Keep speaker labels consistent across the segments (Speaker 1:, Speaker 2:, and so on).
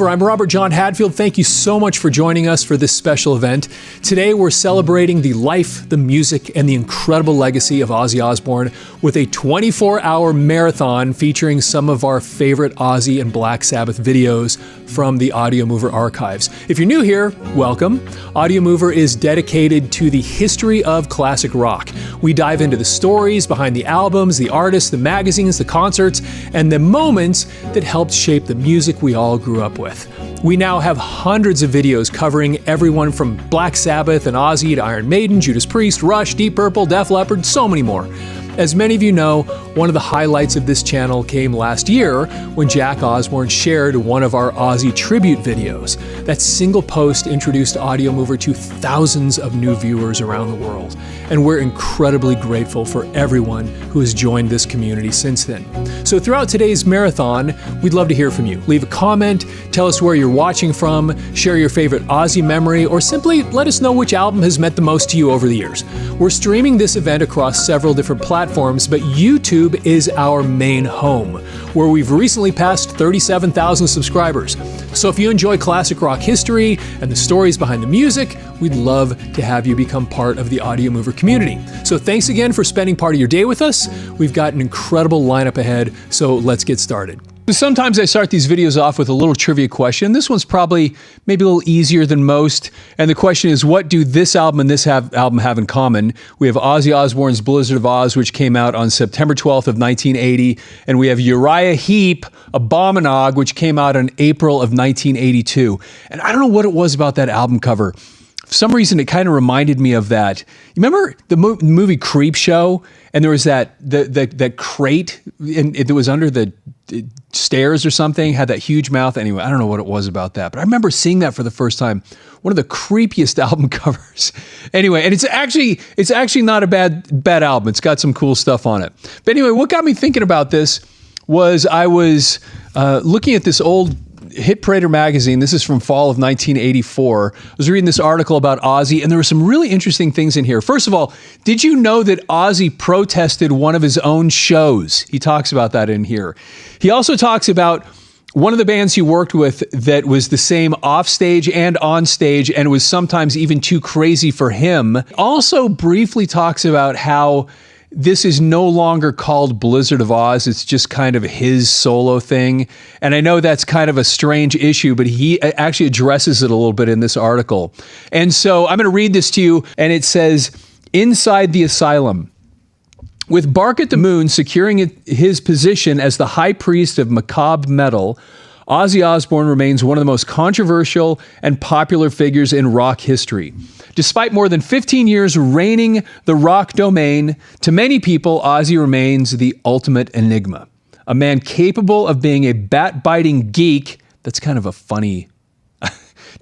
Speaker 1: I'm Robert John Hadfield. Thank you so much for joining us for this special event. Today we're celebrating the life, the music, and the incredible legacy of Ozzy Osbourne with a 24-hour marathon featuring some of our favorite Ozzy and Black Sabbath videos from the Audio Mover archives. If you're new here, welcome. Audio Mover is dedicated to the history of classic rock. We dive into the stories behind the albums, the artists, the magazines, the concerts, and the moments that helped shape the music we all grew up with. We now have hundreds of videos covering everyone from Black Sabbath and Ozzy to Iron Maiden, Judas Priest, Rush, Deep Purple, Def Leppard, so many more. As many of you know, one of the highlights of this channel came last year when Jack Osbourne shared one of our Ozzy tribute videos. That single post introduced Audio Mover to thousands of new viewers around the world, and we're incredibly grateful for everyone who has joined this community since then. So throughout today's marathon, we'd love to hear from you. Leave a comment, tell us where you're watching from, share your favorite Ozzy memory, or simply let us know which album has meant the most to you over the years. We're streaming this event across several different platforms, but YouTube is our main home, where we've recently passed 37,000 subscribers. So if you enjoy classic rock history and the stories behind the music, we'd love to have you become part of the Audio Mover community. So thanks again for spending part of your day with us. We've got an incredible lineup ahead, so let's get started. Sometimes I start these videos off with a little trivia question. This one's probably maybe a little easier than most. And the question is, what do this album and this album have in common? We have Ozzy Osbourne's Blizzard of Ozz, which came out on September 12th of 1980. And we have Uriah Heep, Abominog, which came out in April of 1982. And I don't know what it was about that album cover. For some reason, it kind of reminded me of that. You remember the movie Creepshow? And there was that crate and it was under the stairs or something, had that huge mouth. Anyway, I don't know what it was about that, but I remember seeing that for the first time. One of the creepiest album covers. Anyway, and it's actually not a bad album. It's got some cool stuff on it. But anyway, what got me thinking about this was I was looking at this old Hit Parader magazine. This is from fall of 1984. I was reading this article about Ozzy, and there were some really interesting things in here. First of all, did you know that Ozzy protested one of his own shows? He talks about that in here. He also talks about one of the bands he worked with that was the same offstage and on stage, and was sometimes even too crazy for him. Also briefly talks about how this is no longer called Blizzard of Ozz. It's just kind of his solo thing. And I know that's kind of a strange issue, but he actually addresses it a little bit in this article. And so I'm going to read this to you, and it says, "Inside the Asylum. With Bark at the Moon securing his position as the high priest of macabre metal, Ozzy Osbourne remains one of the most controversial and popular figures in rock history. Despite more than 15 years reigning the rock domain, to many people, Ozzy remains the ultimate enigma. A man capable of being a bat-biting geek." That's kind of a funny...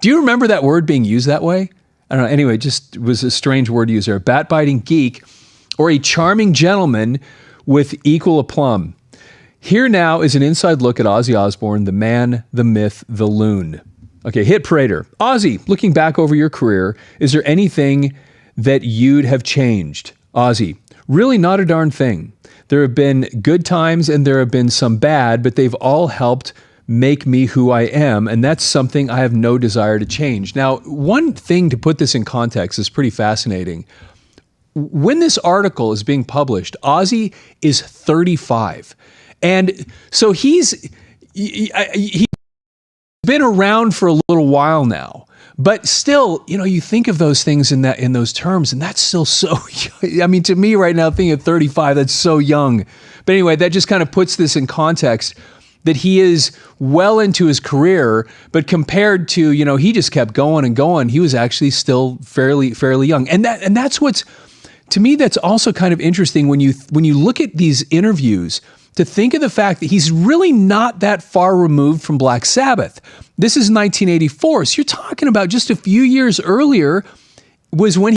Speaker 1: Do you remember that word being used that way? I don't know. Anyway, just was a strange word to use there. Bat-biting geek, or a charming gentleman with equal aplomb. Here now is an inside look at Ozzy Osbourne, the man, the myth, the loon. Okay, Hit Parader. Ozzy, looking back over your career, is there anything that you'd have changed? Ozzy, really not a darn thing. There have been good times and there have been some bad, but they've all helped make me who I am, and that's something I have no desire to change. Now, one thing to put this in context is pretty fascinating. When this article is being published, Ozzy is 35. And so he's been around for a little while now, but still, you know, you think of those things in those terms, and that's still so, I mean, to me right now, thinking of 35, that's so young. But anyway, that just kind of puts this in context that he is well into his career, but compared to, you know, he just kept going and going. He was actually still fairly young. And that's what's, to me, that's also kind of interesting when you look at these interviews, to think of the fact that he's really not that far removed from Black Sabbath. This is 1984, so you're talking about just a few years earlier was when